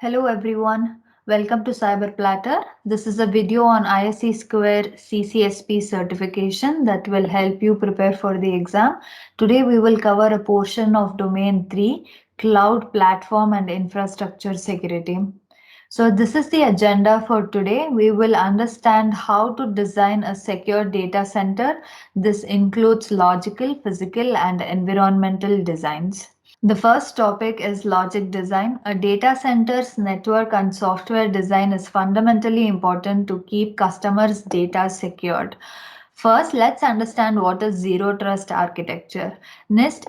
Hello everyone, welcome to Cyber Platter. This is a video on ISC Square CCSP certification that will help you prepare for the exam. Today we will cover a portion of Domain 3, Cloud Platform and Infrastructure Security. So this is the agenda for today. We will understand how to design a secure data center. This includes logical, physical and environmental designs. The first topic is logic design. A data center's network and software design is fundamentally important to keep customers' data secured. First, let's understand what is zero trust architecture. NIST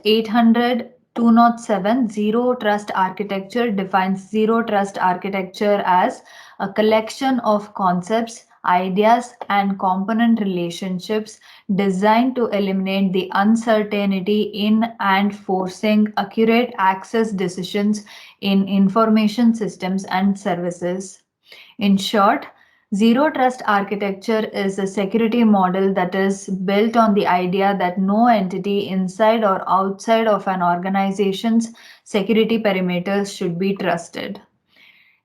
800-207 Zero Trust Architecture defines zero trust architecture as a collection of concepts, ideas, and component relationships designed to eliminate the uncertainty in and forcing accurate access decisions in information systems and services. In short, zero trust architecture is a security model that is built on the idea that no entity inside or outside of an organization's security perimeters should be trusted.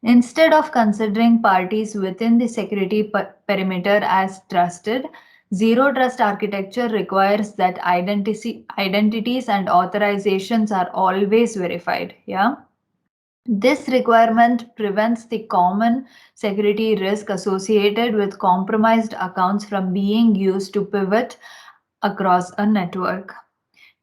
Instead of considering parties within the security perimeter as trusted, zero trust architecture requires that identities and authorizations are always verified. Yeah. This requirement prevents the common security risk associated with compromised accounts from being used to pivot across a network.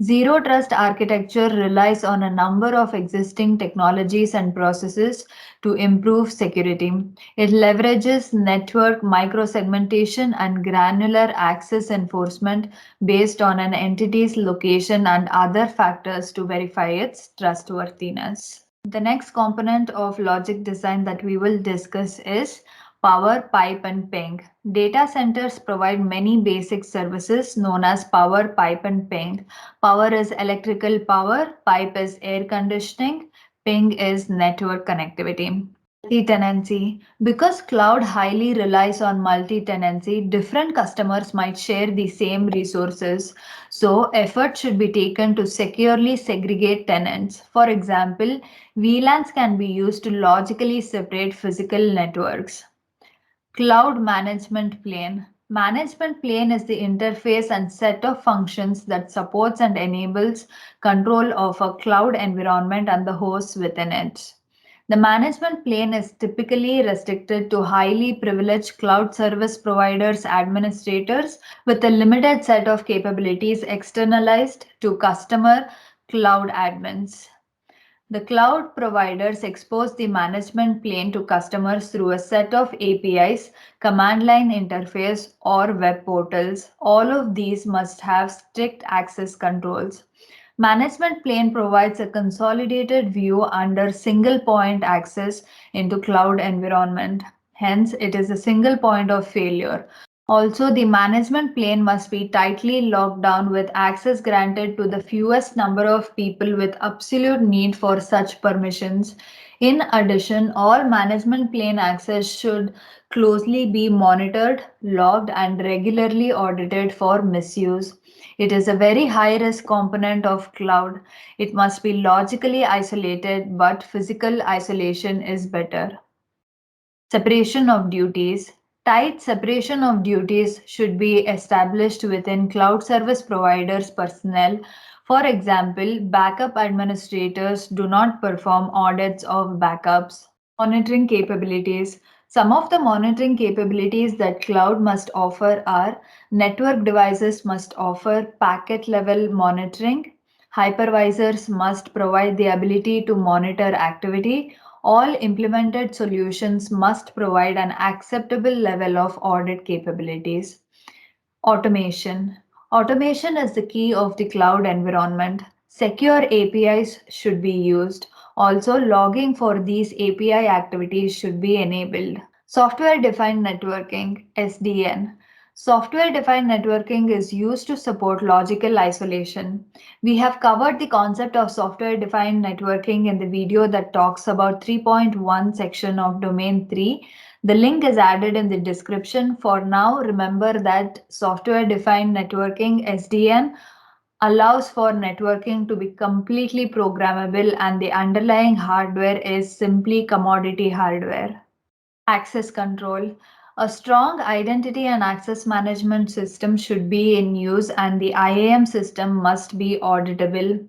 Zero trust architecture relies on a number of existing technologies and processes to improve security. It leverages network microsegmentation and granular access enforcement based on an entity's location and other factors to verify its trustworthiness. The next component of logic design that we will discuss is power, pipe, and ping. Data centers provide many basic services known as power, pipe, and ping. Power is electrical power, pipe is air conditioning, ping is network connectivity. Multi-tenancy. Because cloud highly relies on multi-tenancy, different customers might share the same resources. So effort should be taken to securely segregate tenants. For example, VLANs can be used to logically separate physical networks. Cloud Management Plane. Management plane is the interface and set of functions that supports and enables control of a cloud environment and the hosts within it. The management plane is typically restricted to highly privileged cloud service providers administrators with a limited set of capabilities externalized to customer cloud admins. The cloud providers expose the management plane to customers through a set of APIs, command line interface, or web portals. All of these must have strict access controls. Management plane provides a consolidated view under single point access into cloud environment. Hence, it is a single point of failure. Also, the management plane must be tightly locked down with access granted to the fewest number of people with absolute need for such permissions. In addition, all management plane access should closely be monitored, logged, and regularly audited for misuse. It is a very high risk component of cloud. It must be logically isolated, but physical isolation is better. Separation of duties. Tight separation of duties should be established within cloud service providers' personnel. For example, backup administrators do not perform audits of backups. Monitoring capabilities. Some of the monitoring capabilities that cloud must offer are network devices must offer packet level monitoring. Hypervisors must provide the ability to monitor activity. All implemented solutions must provide an acceptable level of audit capabilities. Automation. Automation is the key of the cloud environment. Secure APIs should be used. Also, logging for these API activities should be enabled. Software defined networking, SDN. Software defined networking is used to support logical isolation. We have covered the concept of software defined networking in the video that talks about 3.1 section of domain 3. The link is added in the description. For now, remember that software defined networking, SDN, allows for networking to be completely programmable, and the underlying hardware is simply commodity hardware. Access control. A strong identity and access management system should be in use, and the IAM system must be auditable.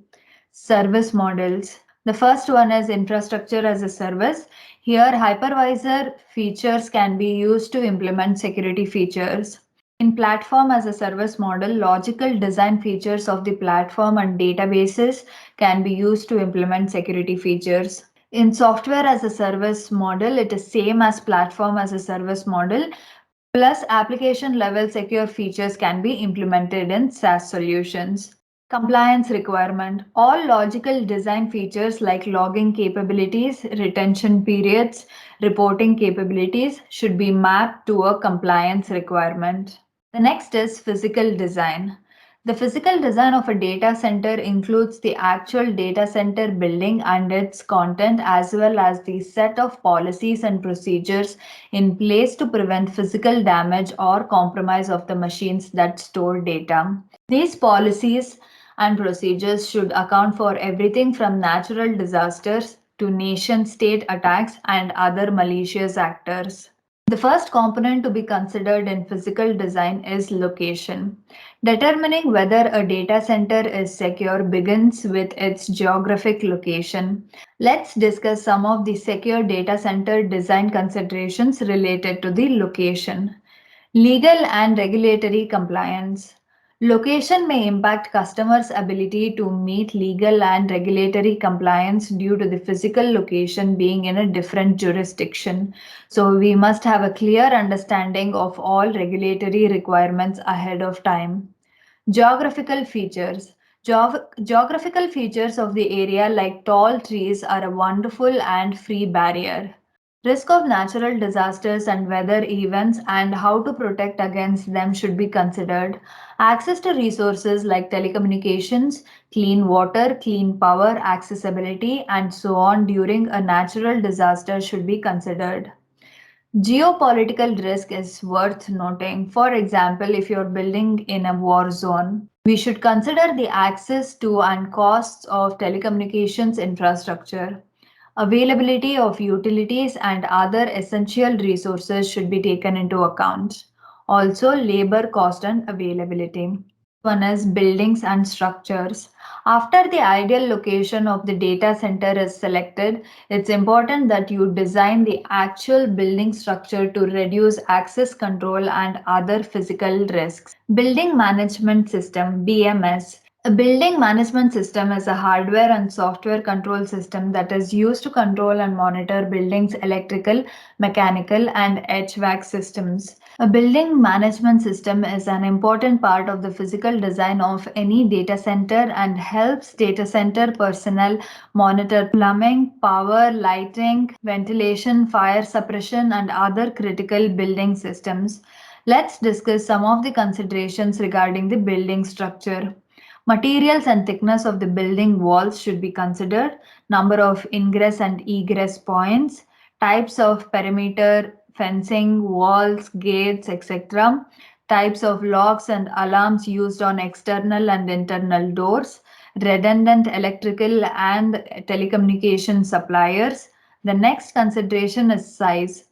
Service models. The first one is infrastructure as a service. Here, hypervisor features can be used to implement security features. In platform as a service model, logical design features of the platform and databases can be used to implement security features. In software as a service model, it is same as platform as a service model, plus application level secure features can be implemented in SaaS solutions. Compliance requirement. All logical design features like logging capabilities, retention periods, reporting capabilities should be mapped to a compliance requirement. The next is physical design. The physical design of a data center includes the actual data center building and its content, as well as the set of policies and procedures in place to prevent physical damage or compromise of the machines that store data. These policies and procedures should account for everything from natural disasters to nation state attacks and other malicious actors. The first component to be considered in physical design is location. Determining whether a data center is secure begins with its geographic location. Let's discuss some of the secure data center design considerations related to the location. Legal and regulatory compliance. Location may impact customers' ability to meet legal and regulatory compliance due to the physical location being in a different jurisdiction. So, we must have a clear understanding of all regulatory requirements ahead of time. Geographical features. Geographical features of the area, like tall trees, are a wonderful and free barrier. Risk of natural disasters and weather events and how to protect against them should be considered. Access to resources like telecommunications, clean water, clean power, accessibility, and so on during a natural disaster should be considered. Geopolitical risk is worth noting. For example, if you're building in a war zone, we should consider the access to and costs of telecommunications infrastructure. Availability of utilities and other essential resources should be taken into account. Also, labor cost and availability. One is buildings and structures. After the ideal location of the data center is selected, it's important that you design the actual building structure to reduce access control and other physical risks. Building Management System BMS. A building management system is a hardware and software control system that is used to control and monitor buildings' electrical, mechanical, and HVAC systems. A building management system is an important part of the physical design of any data center and helps data center personnel monitor plumbing, power, lighting, ventilation, fire suppression, and other critical building systems. Let's discuss some of the considerations regarding the building structure. Materials and thickness of the building walls should be considered, number of ingress and egress points, types of perimeter fencing, walls, gates, etc., types of locks and alarms used on external and internal doors, redundant electrical and telecommunication suppliers. The next consideration is size.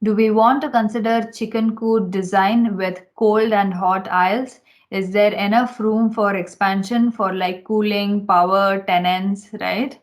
Do we want to consider chicken coop design with cold and hot aisles? Is there enough room for expansion for like cooling, power, tenants, right?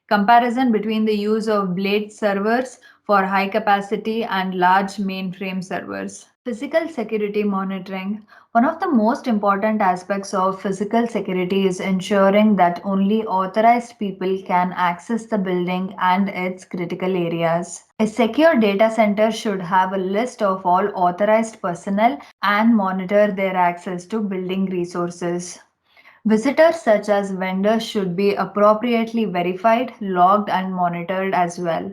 Comparison between the use of blade servers for high capacity and large mainframe servers. Physical security monitoring. One of the most important aspects of physical security is ensuring that only authorized people can access the building and its critical areas. A secure data center should have a list of all authorized personnel and monitor their access to building resources. Visitors such as vendors should be appropriately verified, logged, and monitored as well.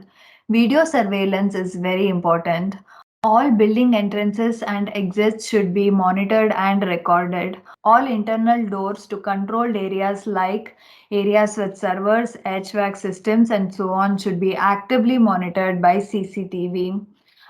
Video surveillance is very important. All building entrances and exits should be monitored and recorded. All internal doors to controlled areas like areas with servers, HVAC systems, and so on should be actively monitored by CCTV.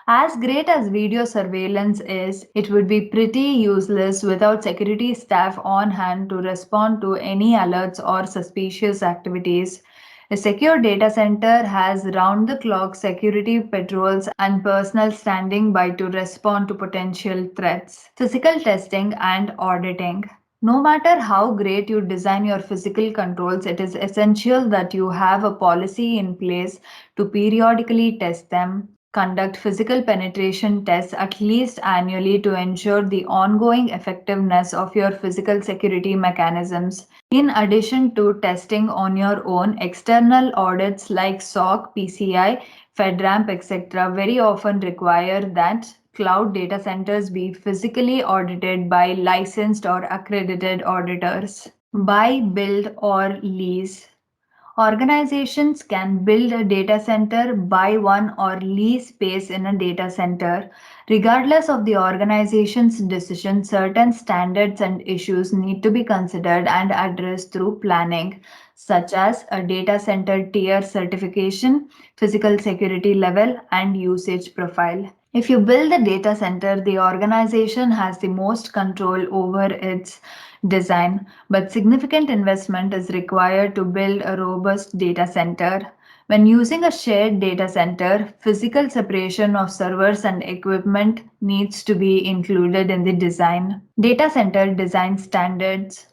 As great as video surveillance is, it would be pretty useless without security staff on hand to respond to any alerts or suspicious activities. A secure data center has round the clock security patrols and personnel standing by to respond to potential threats. Physical testing and auditing. No matter how great you design your physical controls, it is essential that you have a policy in place to periodically test them. Conduct physical penetration tests at least annually to ensure the ongoing effectiveness of your physical security mechanisms. In addition to testing on your own, external audits like SOC, PCI, FedRAMP, etc., very often require that cloud data centers be physically audited by licensed or accredited auditors. Buy, build, or lease. Organizations can build a data center, buy one, or lease space in a data center. Regardless of the organization's decision, certain standards and issues need to be considered and addressed through planning, such as a data center tier certification, physical security level, and usage profile. If you build a data center, the organization has the most control over its design, but significant investment is required to build a robust data center. When using a shared data center, physical separation of servers and equipment needs to be included in the design. Data center design standards.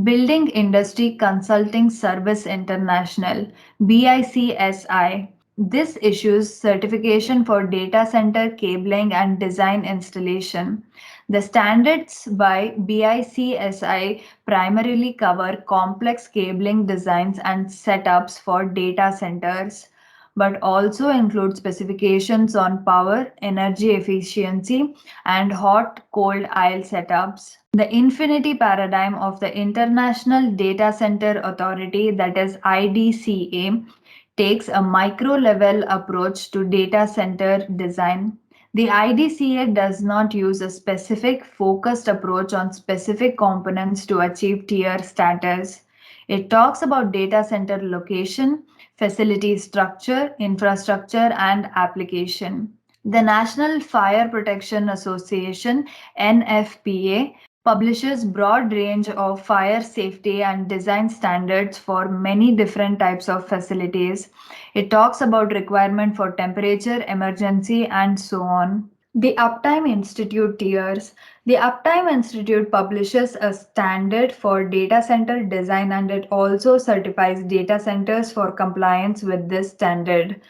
Building Industry Consulting Service International BICSI. This issues certification for data center cabling and design installation. The standards by BICSI primarily cover complex cabling designs and setups for data centers, but also include specifications on power, energy efficiency, and hot cold aisle setups. The infinity paradigm of the International Data Center Authority, that is IDCA, takes a micro level approach to data center design. The IDCA does not use a specific focused approach on specific components to achieve tier status. It talks about data center location, facility structure, infrastructure, and application. The National Fire Protection Association (NFPA) publishes broad range of fire safety and design standards for many different types of facilities. It talks about requirement for temperature, emergency, and so on. The Uptime Institute tiers. The Uptime Institute publishes a standard for data center design and it also certifies data centers for compliance with this standard.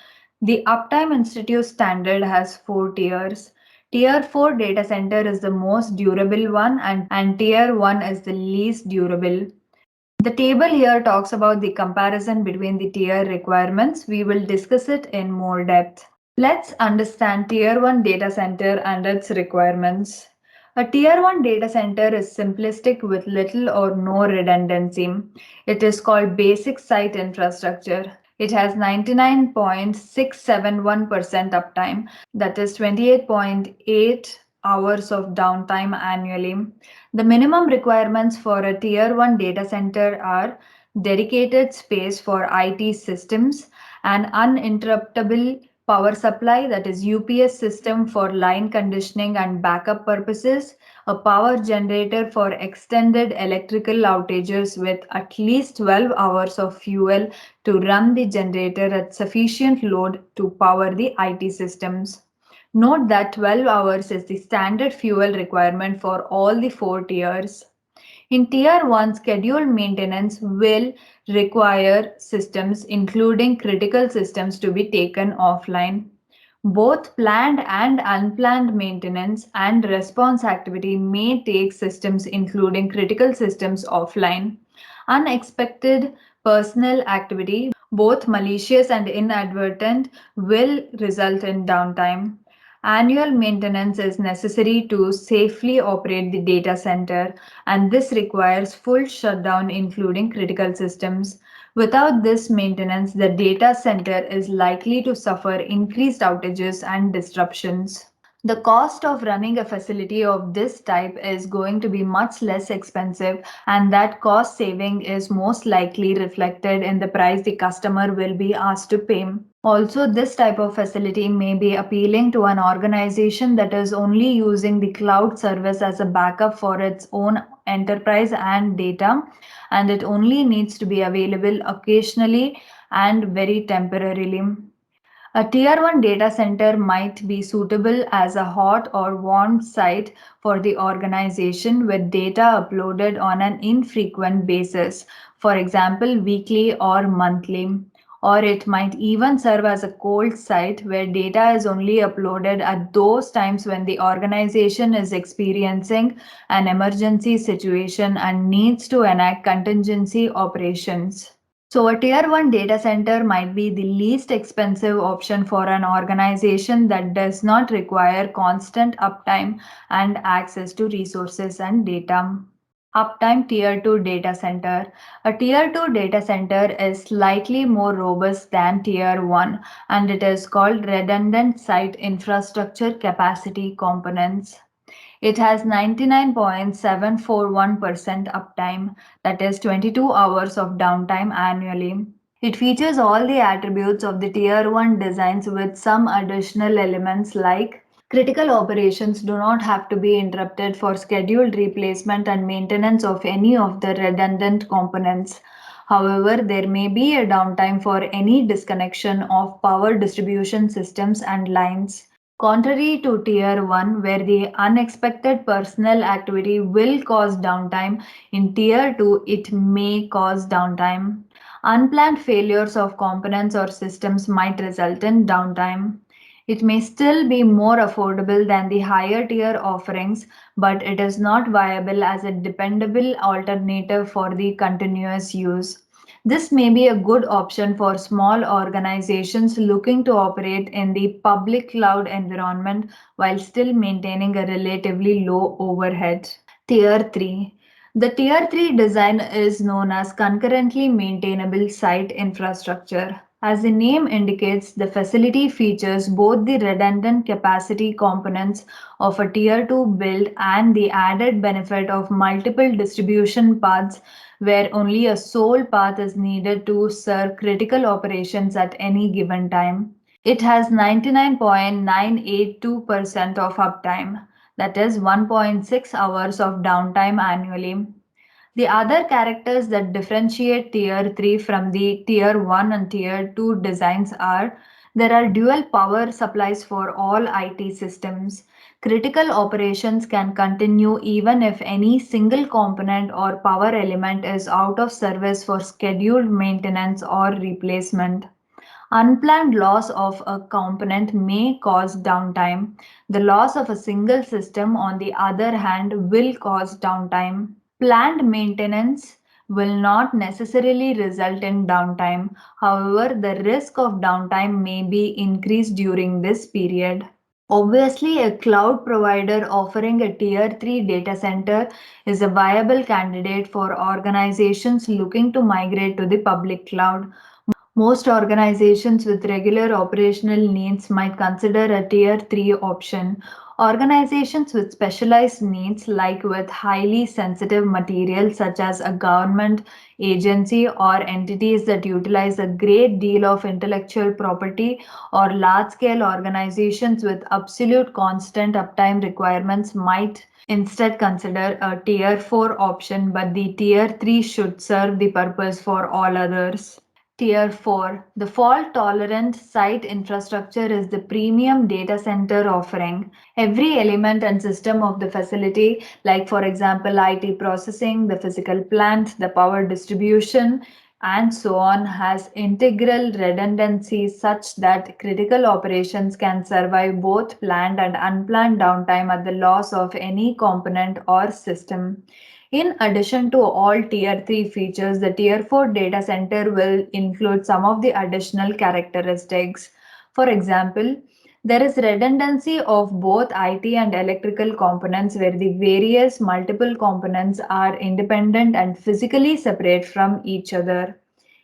The Uptime Institute standard has four tiers. Tier 4 data center is the most durable one and Tier 1 is the least durable. The table here talks about the comparison between the tier requirements. We will discuss it in more depth. Let's understand Tier 1 data center and its requirements. A Tier 1 data center is simplistic with little or no redundancy. It is called basic site infrastructure. It has 99.671% uptime, that is 28.8 hours of downtime annually. The minimum requirements for a Tier 1 data center are dedicated space for IT systems, an uninterruptible power supply, that is UPS system for line conditioning and backup purposes, a power generator for extended electrical outages with at least 12 hours of fuel to run the generator at sufficient load to power the IT systems. Note that 12 hours is the standard fuel requirement for all the four tiers. In Tier 1, scheduled maintenance will require systems, including critical systems, to be taken offline. Both planned and unplanned maintenance and response activity may take systems, including critical systems, offline. Unexpected personnel activity, both malicious and inadvertent, will result in downtime. Annual maintenance is necessary to safely operate the data center, and this requires full shutdown, including critical systems. Without this maintenance, the data center is likely to suffer increased outages and disruptions. The cost of running a facility of this type is going to be much less expensive, and that cost saving is most likely reflected in the price the customer will be asked to pay. Also, this type of facility may be appealing to an organization that is only using the cloud service as a backup for its own enterprise and data, and it only needs to be available occasionally and very temporarily. A tier 1 data center might be suitable as a hot or warm site for the organization with data uploaded on an infrequent basis, for example, weekly or monthly. Or it might even serve as a cold site where data is only uploaded at those times when the organization is experiencing an emergency situation and needs to enact contingency operations. So, a tier 1 data center might be the least expensive option for an organization that does not require constant uptime and access to resources and data. Uptime Tier 2 data center. A Tier 2 data center is slightly more robust than Tier 1 and it is called redundant site infrastructure capacity components. It has 99.741% uptime, that is 22 hours of downtime annually. It features all the attributes of the Tier 1 designs with some additional elements like critical operations do not have to be interrupted for scheduled replacement and maintenance of any of the redundant components. However, there may be a downtime for any disconnection of power distribution systems and lines. Contrary to Tier 1, where the unexpected personnel activity will cause downtime, in Tier 2 it may cause downtime. Unplanned failures of components or systems might result in downtime. It may still be more affordable than the higher tier offerings, but it is not viable as a dependable alternative for the continuous use. This may be a good option for small organizations looking to operate in the public cloud environment while still maintaining a relatively low overhead. Tier 3. The Tier 3 design is known as concurrently maintainable site infrastructure. As the name indicates, the facility features both the redundant capacity components of a Tier 2 build and the added benefit of multiple distribution paths where only a sole path is needed to serve critical operations at any given time. It has 99.982% of uptime, that is 1.6 hours of downtime annually. The other characters that differentiate Tier 3 from the Tier 1 and Tier 2 designs are there are dual power supplies for all IT systems. Critical operations can continue even if any single component or power element is out of service for scheduled maintenance or replacement. Unplanned loss of a component may cause downtime. The loss of a single system, on the other hand, will cause downtime. Planned maintenance will not necessarily result in downtime. However, the risk of downtime may be increased during this period. Obviously, a cloud provider offering a Tier 3 data center is a viable candidate for organizations looking to migrate to the public cloud. Most organizations with regular operational needs might consider a Tier 3 option. Organizations with specialized needs, like with highly sensitive materials such as a government agency or entities that utilize a great deal of intellectual property, or large scale organizations with absolute constant uptime requirements, might instead consider a Tier 4 option, but the Tier 3 should serve the purpose for all others. Tier 4. The fault tolerant site infrastructure is the premium data center offering. Every element and system of the facility, like for example IT processing, the physical plant, the power distribution, and so on, has integral redundancy such that critical operations can survive both planned and unplanned downtime at the loss of any component or system. In addition to all Tier 3 features, the Tier 4 data center will include some of the additional characteristics. For example, there is redundancy of both IT and electrical components where the various multiple components are independent and physically separate from each other.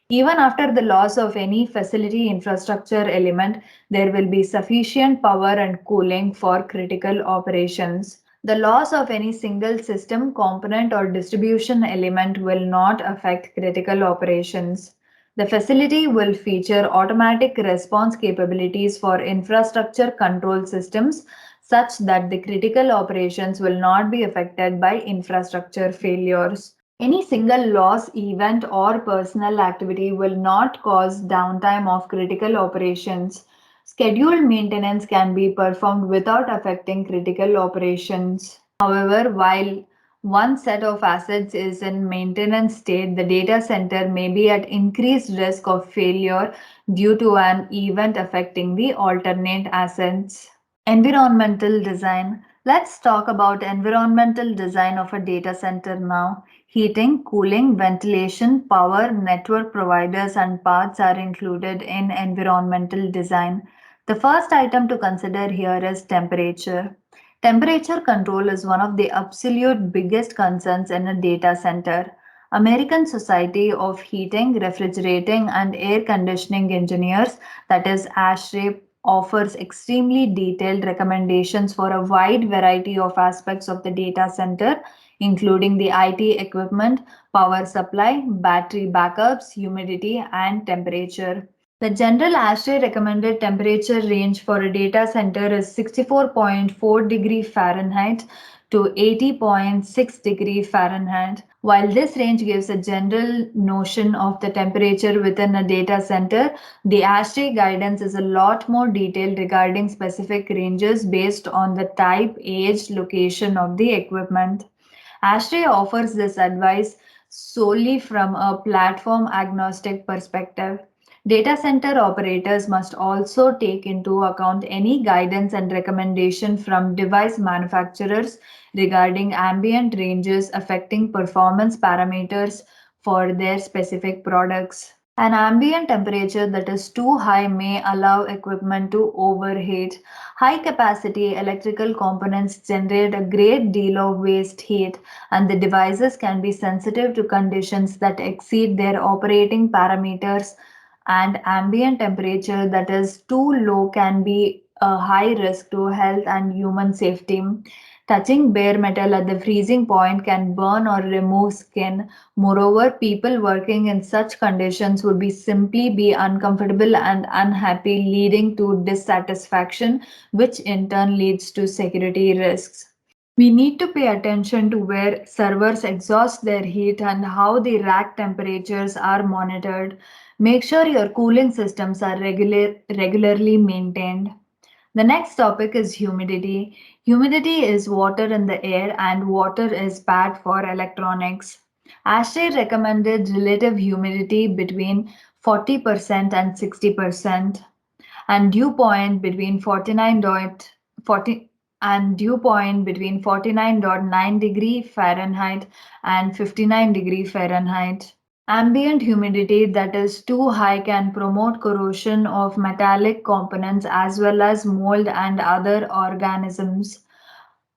Even after the loss of any facility infrastructure element, there will be sufficient power and cooling for critical operations. The loss of any single system, component, or distribution element will not affect critical operations. The facility will feature automatic response capabilities for infrastructure control systems such that the critical operations will not be affected by infrastructure failures. Any single loss, event, or personal activity will not cause downtime of critical operations. Scheduled maintenance can be performed without affecting critical operations. However, while one set of assets is in maintenance state, the data center may be at increased risk of failure due to an event affecting the alternate assets. Environmental design. Let's talk about environmental design of a data center now. Heating, cooling, ventilation, power, network providers, and paths are included in environmental design. The first item to consider here is temperature. Temperature control is one of the absolute biggest concerns in a data center. American Society of Heating, Refrigerating, and Air Conditioning Engineers, that is ASHRAE, offers extremely detailed recommendations for a wide variety of aspects of the data center, including the IT equipment, power supply, battery backups, humidity, and temperature. The general ASHRAE recommended temperature range for a data center is 64.4 degree Fahrenheit to 80.6 degree Fahrenheit. While this range gives a general notion of the temperature within a data center, the ASHRAE guidance is a lot more detailed regarding specific ranges based on the type, age, location of the equipment. ASHRAE offers this advice solely from a platform agnostic perspective. Data center operators must also take into account any guidance and recommendation from device manufacturers regarding ambient ranges affecting performance parameters for their specific products. An ambient temperature that is too high may allow equipment to overheat. High capacity electrical components generate a great deal of waste heat, and the devices can be sensitive to conditions that exceed their operating parameters. And ambient temperature that is too low can be a high risk to health and human safety. Touching bare metal at the freezing point can burn or remove skin. Moreover, people working in such conditions would be simply be uncomfortable and unhappy, leading to dissatisfaction, which in turn leads to security risks. We need to pay attention to where servers exhaust their heat and how the rack temperatures are monitored. Make sure your cooling systems are regularly maintained. The next topic is humidity. Humidity is water in the air, and water is bad for electronics. ASHRAE recommended relative humidity between 40% and 60%, and dew point between 49.40 and dew point between 49.9 degree Fahrenheit and 59 degree Fahrenheit. Ambient humidity that is too high can promote corrosion of metallic components as well as mold and other organisms.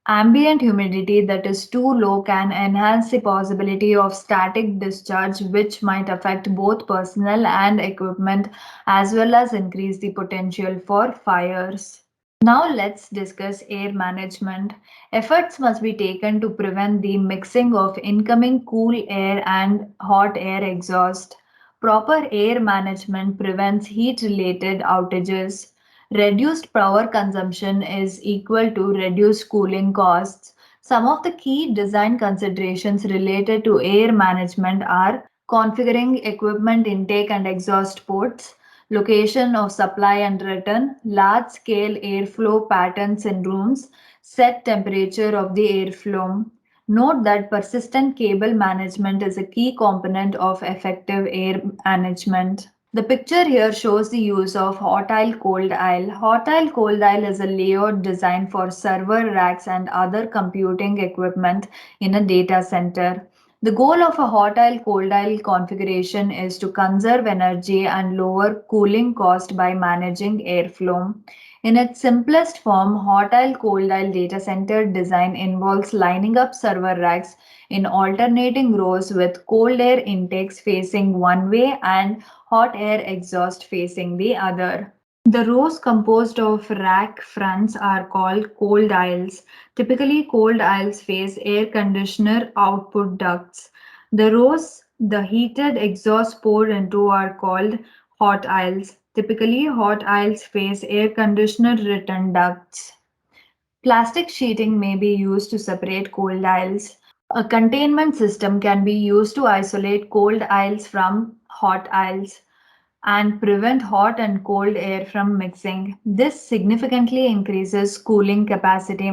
Ambient humidity that is too low can enhance the possibility of static discharge, which might affect both personnel and equipment as well as increase the potential for fires. Now let's discuss air management. Efforts must be taken to prevent the mixing of incoming cool air and hot air exhaust. Proper air management prevents heat related outages. Reduced power consumption is equal to reduced cooling costs. Some of the key design considerations related to air management are configuring equipment intake and exhaust ports, location of supply and return, large scale airflow patterns in rooms, set temperature of the airflow. Note that persistent cable management is a key component of effective air management. The picture here shows the use of hot aisle cold aisle. Hot aisle cold aisle is a layout designed for server racks and other computing equipment in a data center. The goal of a hot aisle cold aisle configuration is to conserve energy and lower cooling cost by managing airflow. In its simplest form, hot aisle cold aisle data center design involves lining up server racks in alternating rows with cold air intakes facing one way and hot air exhaust facing the other. The rows composed of rack fronts are called cold aisles. Typically, cold aisles face air conditioner output ducts. The rows The heated exhaust poured into are called hot aisles. Typically, hot aisles face air conditioner return ducts. Plastic sheeting may be used to separate cold aisles. A containment system can be used to isolate cold aisles from hot aisles and prevent hot and cold air from mixing. This significantly increases cooling capacity.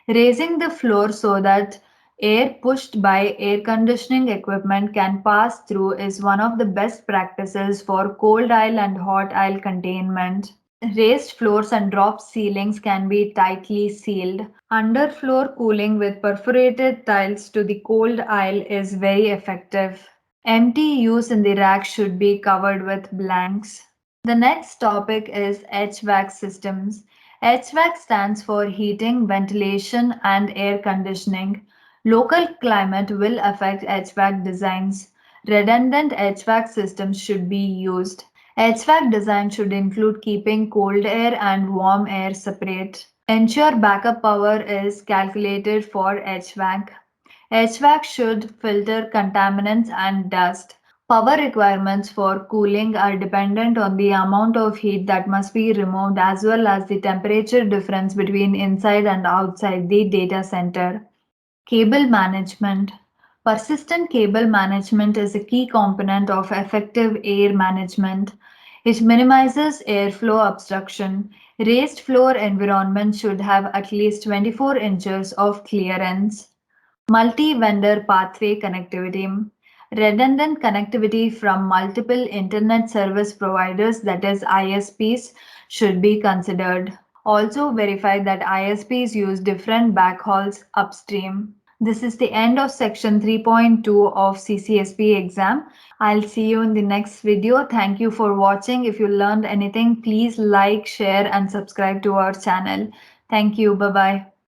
Raising the floor so that air pushed by air conditioning equipment can pass through is one of the best practices for cold aisle and hot aisle containment. Raised floors and drop ceilings can be tightly sealed. Underfloor cooling with perforated tiles to the cold aisle is very effective. Empty use in the rack should be covered with blanks. The next topic is HVAC systems. HVAC stands for heating, ventilation, and air conditioning. Local climate will affect HVAC designs. Redundant HVAC systems should be used. HVAC design should include keeping cold air and warm air separate. Ensure backup power is calculated for HVAC. HVAC should filter contaminants and dust. Power requirements for cooling are dependent on the amount of heat that must be removed as well as the temperature difference between inside and outside the data center. Cable management. Persistent cable management is a key component of effective air management. It minimizes airflow obstruction. Raised floor environments should have at least 24 inches of clearance. Multi-vendor pathway connectivity. Redundant connectivity from multiple internet service providers, that is ISPs, should be considered. Also verify that ISPs use different backhauls upstream. This is the end of section 3.2 of CCSP exam. I'll see you in the next video. Thank you for watching. If you learned anything, please like, share and subscribe to our channel. Thank you. Bye-bye.